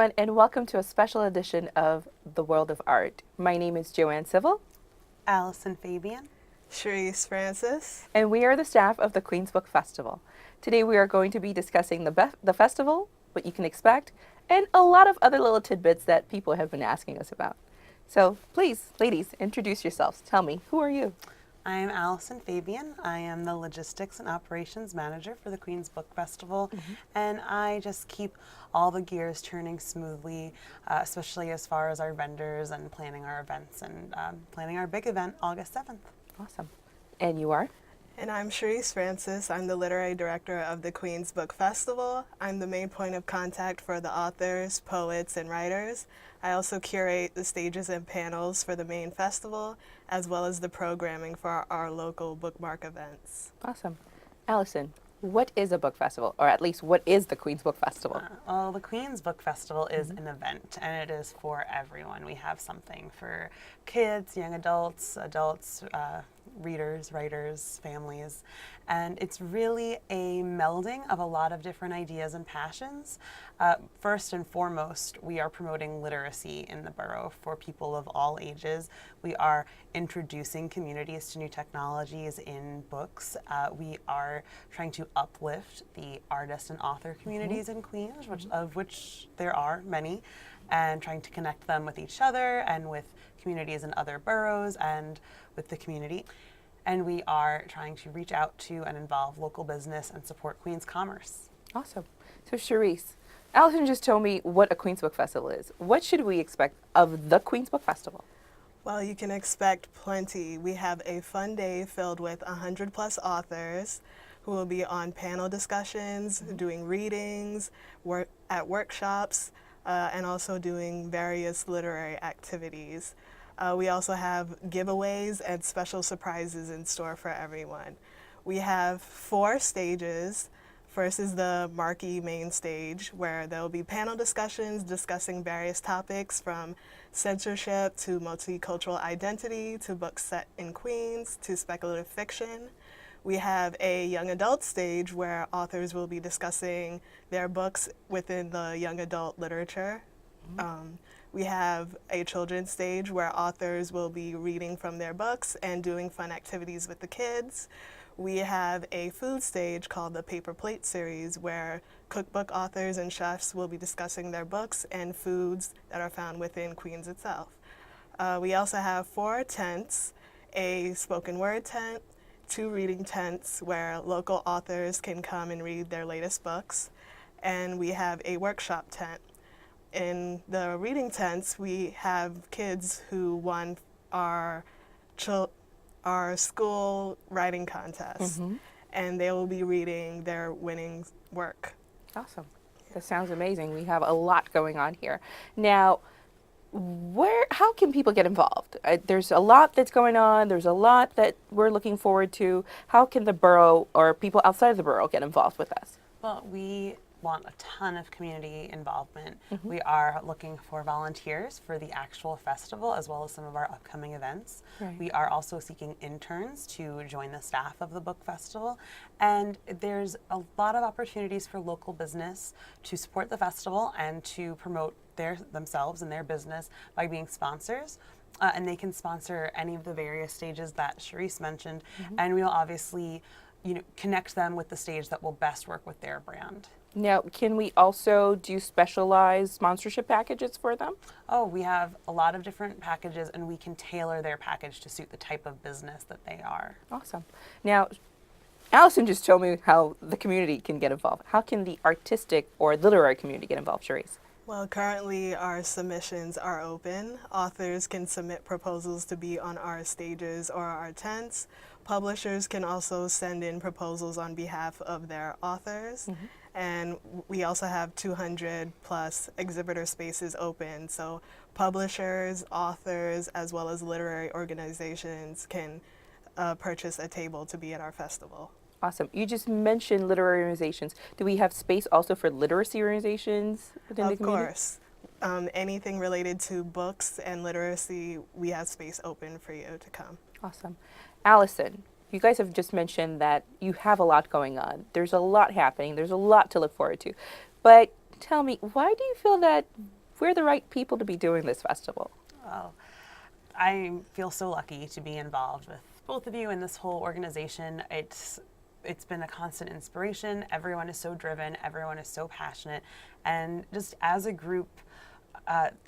everyone, and welcome to a special edition of The World of Art. My name is Johanne Civil, Allison Fabian, Sherese Francis, and we are the staff of the Queen's Book Festival. Today we are going to be discussing the festival, what you can expect, and a lot of other little tidbits that people have been asking us about. So please, ladies, introduce yourselves. Tell me, who are you? I'm Allison Fabian. I am the Logistics and Operations Manager for the Queen's Book Festival, and I just keep all the gears turning smoothly, especially as far as our vendors and planning our events and planning our big event August 7th. Awesome. And you are? and I'm Sherese Francis. I'm the Literary Director of the Queen's Book Festival. I'm the main point of contact for the authors, poets, and writers. I also curate the stages and panels for the main festival, as well as the programming for our local bookmark events. Awesome. Allison, what is a book festival? Or at least, what is the Queen's Book Festival? Well, the Queen's Book Festival is an event, and it is for everyone. We have something for kids, young adults, readers, writers, families, and it's really a melding of a lot of different ideas and passions. First and foremost, we are promoting literacy in the borough for people of all ages. We are introducing communities to new technologies in books. We are trying to uplift the artist and author communities in Queens, of which there are many, and trying to connect them with each other and with communities in other boroughs and with the community. And we are trying to reach out to and involve local business and support Queens commerce. Awesome. So, Sherese, Allison just told me what a Queen's Book Festival is. What should we expect of the Queen's Book Festival? Well, you can expect plenty. We have a fun day filled with 100 plus authors who will be on panel discussions, doing readings, at workshops, and also doing various literary activities. We also have giveaways and special surprises in store for everyone. We have 4 stages. First is the marquee main stage, where there will be panel discussions discussing various topics from censorship to multicultural identity to books set in Queens to speculative fiction. We have a young adult stage where authors will be discussing their books within the young adult literature. We have a children's stage where authors will be reading from their books and doing fun activities with the kids. We have a food stage called the Paper Plate Series, where cookbook authors and chefs will be discussing their books and foods that are found within Queens itself. We also have 4 tents, a spoken word tent, 2 reading tents where local authors can come and read their latest books, and we have a workshop tent. In the reading tents, we have kids who won our school writing contest, and they will be reading their winning work. Awesome. That sounds amazing. We have a lot going on here. Now, how can people get involved? There's a lot that's going on. There's a lot that we're looking forward to. How can the borough or people outside of the borough get involved with us? Well, we want a ton of community involvement. We are looking for volunteers for the actual festival as well as some of our upcoming events. Right. We are also seeking interns to join the staff of the book festival, and there's a lot of opportunities for local business to support the festival and to promote themselves and their business by being sponsors. And they can sponsor any of the various stages that Sherese mentioned, and we'll obviously connect them with the stage that will best work with their brand. Now, can we also do specialized sponsorship packages for them? Oh, we have a lot of different packages, and we can tailor their package to suit the type of business that they are. Awesome. Now, Allison just told me how the community can get involved. How can the artistic or literary community get involved, Sherese? Well, currently our submissions are open. Authors can submit proposals to be on our stages or our tents. Publishers can also send in proposals on behalf of their authors. And we also have 200 plus exhibitor spaces open. So publishers, authors, as well as literary organizations can purchase a table to be at our festival. Awesome. You just mentioned literary organizations. Do we have space also for literacy organizations within the community? Of course. Anything related to books and literacy, we have space open for you to come. Awesome. Allison, you guys have just mentioned that you have a lot going on. There's a lot happening. There's a lot to look forward to. But tell me, why do you feel that we're the right people to be doing this festival? Well, I feel so lucky to be involved with both of you in this whole organization. It's been a constant inspiration. Everyone is so driven. Everyone is so passionate. And just as a group,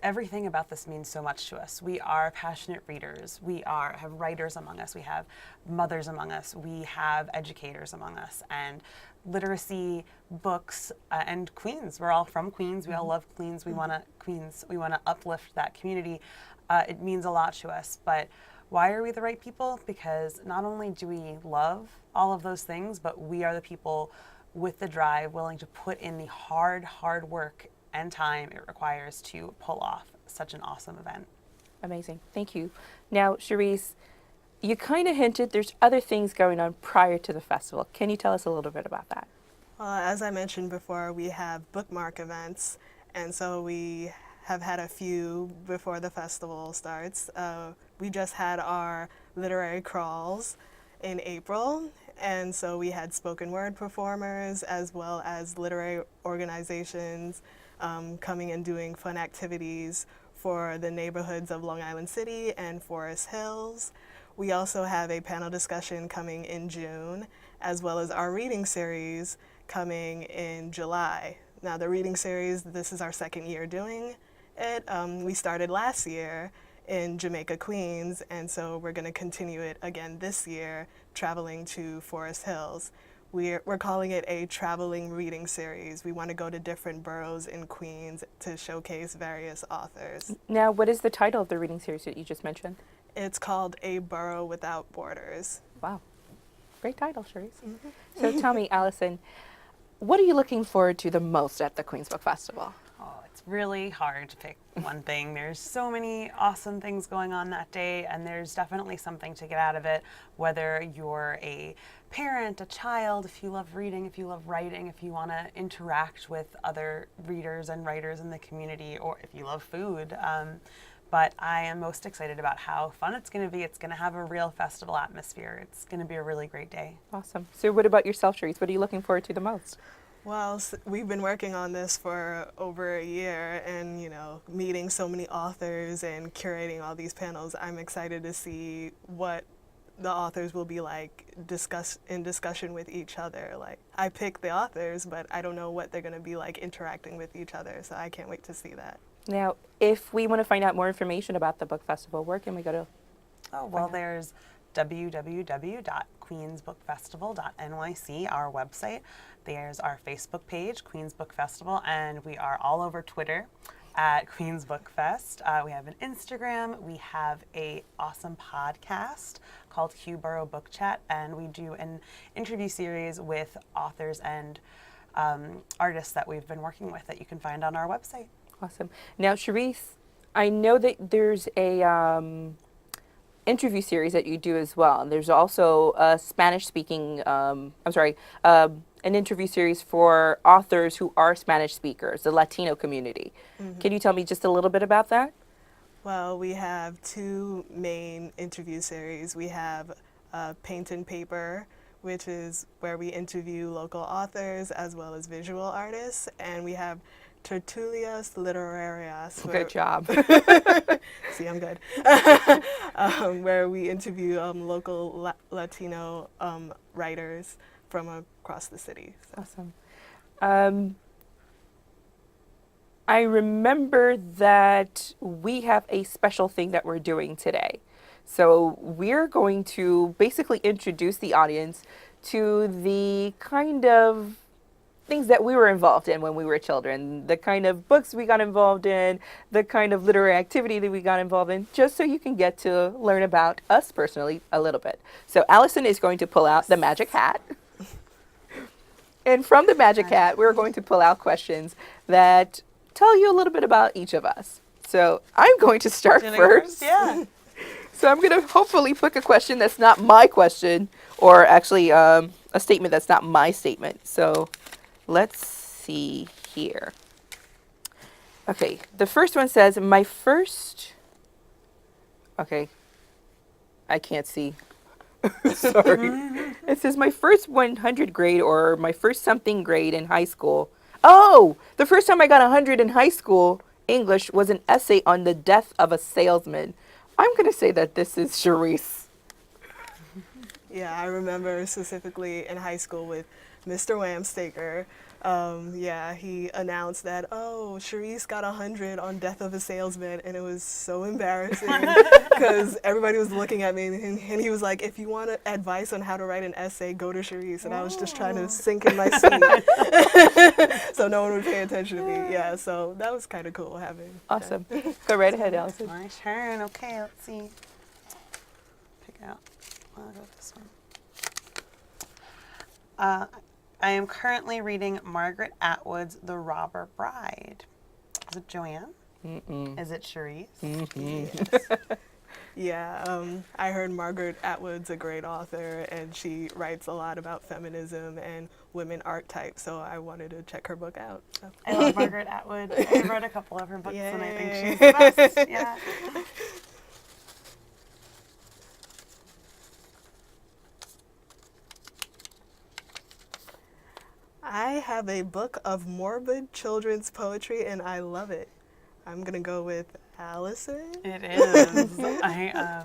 everything about this means so much to us. We are passionate readers. We have writers among us. We have mothers among us. We have educators among us. And literacy, books, and Queens. We're all from Queens. We all love Queens. We want to uplift that community. It means a lot to us. But why are we the right people? Because not only do we love all of those things, but we are the people with the drive, willing to put in the hard work and time it requires to pull off such an awesome event. Amazing. Thank you. Now, Sherese, you kind of hinted there's other things going on prior to the festival. Can you tell us a little bit about that? As I mentioned before, we have bookmark events, and so we have had a few before the festival starts. We just had our literary crawls in April, and so we had spoken word performers as well as literary organizations coming and doing fun activities for the neighborhoods of Long Island City and Forest Hills. We also have a panel discussion coming in June, as well as our reading series coming in July. Now, the reading series, this is our second year doing it. We started last year in Jamaica, Queens, and so we're going to continue it again this year, traveling to Forest Hills. We're calling it a traveling reading series. We want to go to different boroughs in Queens to showcase various authors. Now, what is the title of the reading series that you just mentioned? It's called A Borough Without Borders. Wow. Great title, Sherese. So tell me, Allison, what are you looking forward to the most at the Queens Book Festival? Oh, it's really hard to pick one thing. There's so many awesome things going on that day, and there's definitely something to get out of it, whether you're a parent, a child, if you love reading, if you love writing, if you want to interact with other readers and writers in the community, or if you love food. But I am most excited about how fun it's going to be. It's going to have a real festival atmosphere. It's going to be a really great day. Awesome. So what about yourself, Sherese? What are you looking forward to the most? Well, we've been working on this for over a year, and meeting so many authors and curating all these panels. I'm excited to see what the authors will be like in discussion with each other. Like, I pick the authors, but I don't know what they're going to be like interacting with each other, so I can't wait to see that. Now, if we want to find out more information about the book festival, where can we go to? Oh, well, there's www.queensbookfestival.nyc, our website. There's our Facebook page, Queens Book Festival, and we are all over Twitter at Queens Book Fest. We have an Instagram. We have a awesome podcast called Q Borough Book Chat, and we do an interview series with authors and artists that we've been working with that you can find on our website. Awesome. Now, Sherese, I know that there's a interview series that you do as well. There's also a Spanish-speaking, an interview series for authors who are Spanish speakers, the Latino community. Mm-hmm. Can you tell me just a little bit about that? Well, we have two main interview series. We have Paint and Paper, which is where we interview local authors as well as visual artists, and we have Tertulias Literarias. Good job. See, I'm good. Where we interview local Latino writers from across the city. So. Awesome. I remember that we have a special thing that we're doing today. So we're going to basically introduce the audience to the kind of things that we were involved in when we were children, the kind of books we got involved in, the kind of literary activity that we got involved in, just so you can get to learn about us personally a little bit. So Allison is going to pull out the magic hat. And from the magic hat, we're going to pull out questions that tell you a little bit about each of us. So I'm going to start first. Yeah. So I'm going to hopefully pick a question that's not my question, or actually a statement that's not my statement. So let's see here. Okay, the first one says, okay, I can't see. Sorry. It says, my first 100 grade or my first something grade in high school, Oh, the first time I got 100 in high school English was an essay on the death of a salesman. I'm going to say that this is Sherese. Yeah, I remember specifically in high school with Mr. Wamstaker. Yeah, he announced that, oh, Sherese got 100 on Death of a Salesman, and it was so embarrassing because everybody was looking at me, and he was like, if you want advice on how to write an essay, go to Sherese, and I was just trying to sink in my seat so no one would pay attention to me. Yeah, so that was kind of cool having that. Awesome. Go right ahead, Allison. My turn. Okay, let's see. Pick out. I'll go with this one. I am currently reading Margaret Atwood's The Robber Bride. Is it Johanne? Mm-mm. Is it Sherese? Yes. Yeah, I heard Margaret Atwood's a great author, and she writes a lot about feminism and women archetypes, so I wanted to check her book out. So. I love Margaret Atwood. I've read a couple of her books, and I think Yay. she's the best. Yeah. I have a book of morbid children's poetry, and I love it. I'm going to go with Allison. It is. I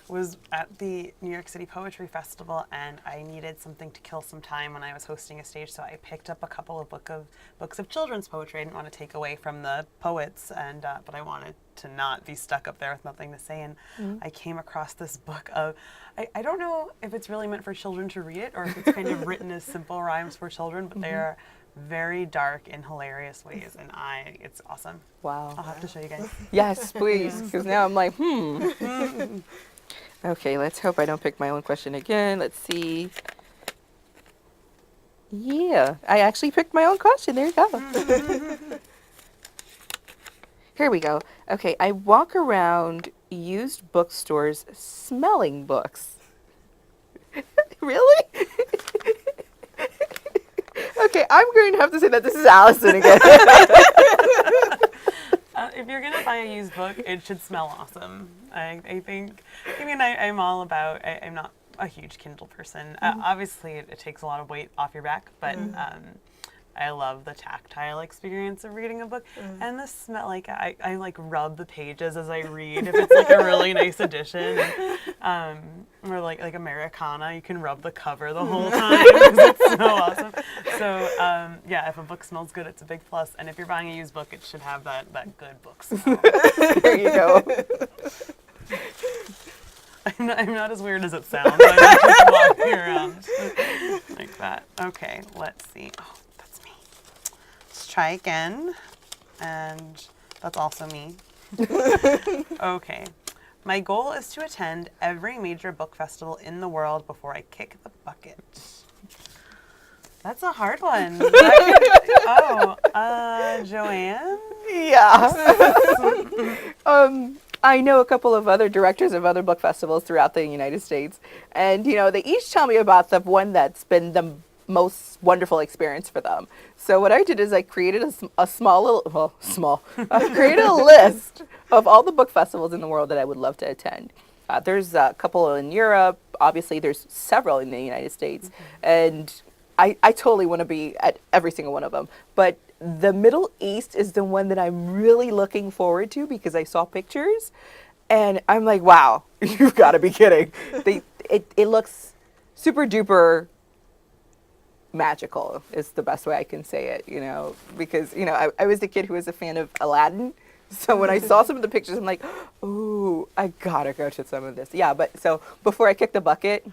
was at the New York City Poetry Festival, and I needed something to kill some time when I was hosting a stage, so I picked up a couple of books of children's poetry. I didn't want to take away from the poets, and but I wanted to not be stuck up there with nothing to say. And I came across this book of, I don't know if it's really meant for children to read it, or if it's kind of written as simple rhymes for children, but they are very dark in hilarious ways, and it's awesome. Wow. I'll have to show you guys. Yes, please, because now I'm like, Okay, let's hope I don't pick my own question again. Let's see. Yeah, I actually picked my own question. There you go. Here we go. Okay, I walk around used bookstores smelling books. Really? Okay, I'm going to have to say that this is Allison again. If you're gonna buy a used book, it should smell awesome. I think. I mean, I'm all about. I'm not a huge Kindle person. Obviously, it takes a lot of weight off your back, but I love the tactile experience of reading a book, and the smell. Like I like rub the pages as I read if it's like a really nice edition. Or like Americana, you can rub the cover the whole time because it's so awesome. So yeah, if a book smells good, it's a big plus. And if you're buying a used book, it should have that good book smell. There you go. I'm not as weird as it sounds. I'm just walking around like that. Okay, let's see. Oh, that's me. Let's try again. And that's also me. Okay. My goal is to attend every major book festival in the world before I kick the bucket. That's a hard one. Johanne? Yeah. I know a couple of other directors of other book festivals throughout the United States, and they each tell me about the one that's been the most wonderful experience for them. So what I did is I created a I created a list of all the book festivals in the world that I would love to attend. There's a couple in Europe. Obviously, there's several in the United States, and I totally want to be at every single one of them. But the Middle East is the one that I'm really looking forward to because I saw pictures, and I'm like, wow, you've got to be kidding. It looks super duper magical is the best way I can say it, because, I was the kid who was a fan of Aladdin. So when I saw some of the pictures, I'm like, ooh, I gotta go to some of this. Yeah, but so before I kick the bucket,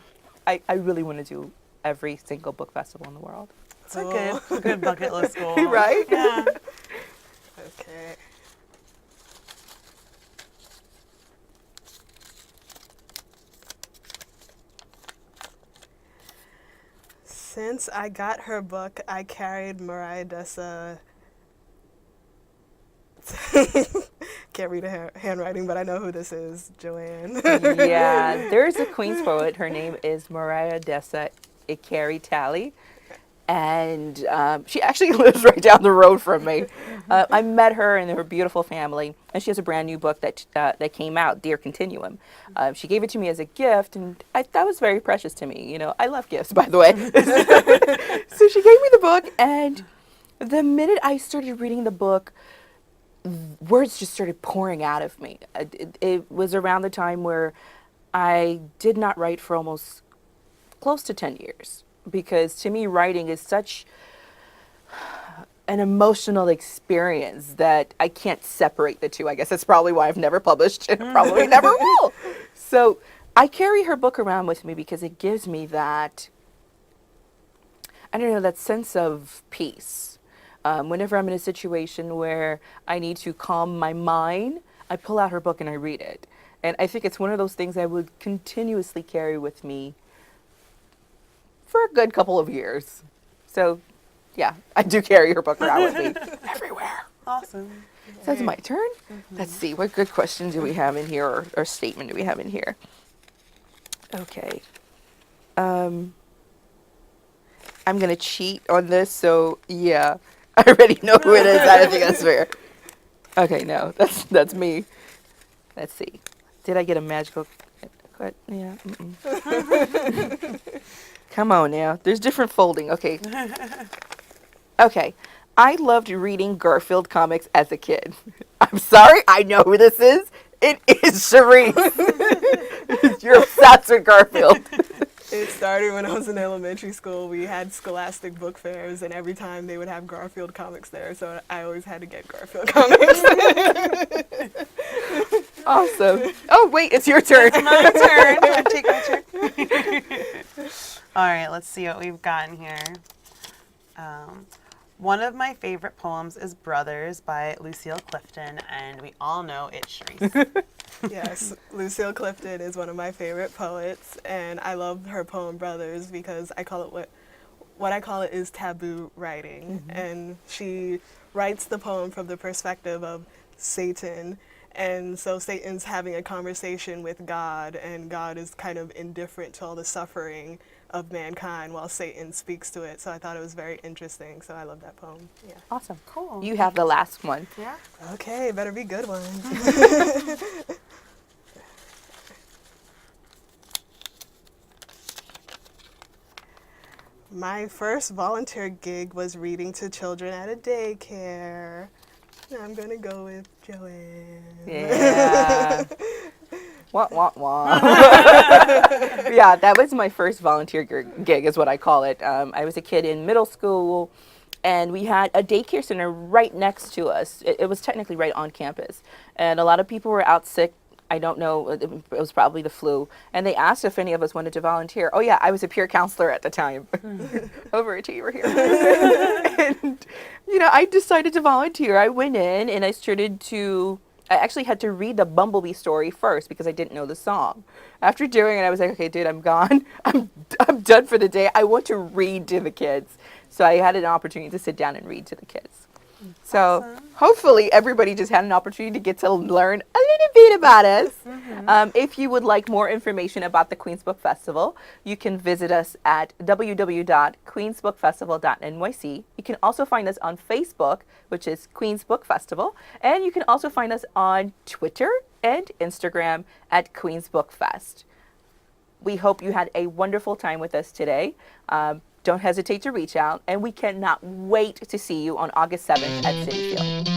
I really want to do every single book festival in the world. It's a good bucket list goal. Right? Yeah. Okay. Since I got her book, I carried Mariah Dessa. Can't read her handwriting, but I know who this is, Johanne. Yeah, there's a Queen's poet. Her name is Mariah Dessa Ikari Talley. And she actually lives right down the road from me. I met her and her beautiful family, and she has a brand new book that came out, Dear Continuum. She gave it to me as a gift, and that was very precious to me. I love gifts, by the way. So she gave me the book, and The minute I started reading the book, words just started pouring out of me. It was around the time where I did not write for almost close to 10 years, because to me, writing is such an emotional experience that I can't separate the two. I guess that's probably why I've never published and probably never will. So I carry her book around with me because it gives me that, I don't know, that sense of peace. Whenever I'm in a situation where I need to calm my mind, I pull out her book and I read it. And I think it's one of those things I would continuously carry with me for a good couple of years. So, yeah, I do carry her book around with me everywhere. Awesome. So it's my turn. Let's see, what good question do we have in here, or statement do we have in here? Okay. I'm going to cheat on this, so yeah. I already know who it is. I don't think that's fair. Okay, no, that's me. Let's see. Did I get a magical? Yeah. Come on now. There's different folding. Okay. Okay. I loved reading Garfield comics as a kid. I'm sorry. I know who this is. It is Sherese. You're obsessed with Garfield. It started when I was in elementary school. We had scholastic book fairs, and every time they would have Garfield comics there, so I always had to get Garfield comics. Awesome. Oh, wait, it's your turn. It's my turn. Can I take my turn? All right, let's see what we've got in here. One of my favorite poems is Brothers by Lucille Clifton, and we all know it's Sherese. Yes, Lucille Clifton is one of my favorite poets, and I love her poem Brothers because I call it what I call it is taboo writing. And she writes the poem from the perspective of Satan. And so Satan's having a conversation with God, and God is kind of indifferent to all the suffering of mankind while Satan speaks to it. So I thought it was very interesting. So I love that poem. Yeah. Awesome. Cool. You have the last one. Yeah. Okay, better be good one. My first volunteer gig was reading to children at a daycare. I'm going to go with Johanne. Yeah. Wah, wah, wah. Yeah, that was my first volunteer gig, is what I call it. I was a kid in middle school, and we had a daycare center right next to us. It was technically right on campus. And a lot of people were out sick. I don't know, it was probably the flu. And they asked if any of us wanted to volunteer. Oh yeah, I was a peer counselor at the time. Over until you were here. And, I decided to volunteer. I went in and I actually had to read the Bumblebee story first because I didn't know the song. After doing it, I was like, okay, dude, I'm gone. I'm done for the day. I want to read to the kids. So I had an opportunity to sit down and read to the kids. So hopefully everybody just had an opportunity to get to learn a little bit about us. If you would like more information about the Queens Book Festival, you can visit us at www.queensbookfestival.nyc. You can also find us on Facebook, which is Queens Book Festival. And you can also find us on Twitter and Instagram at Queens Book Fest. We hope you had a wonderful time with us today. Don't hesitate to reach out, and we cannot wait to see you on August 7th at City Field.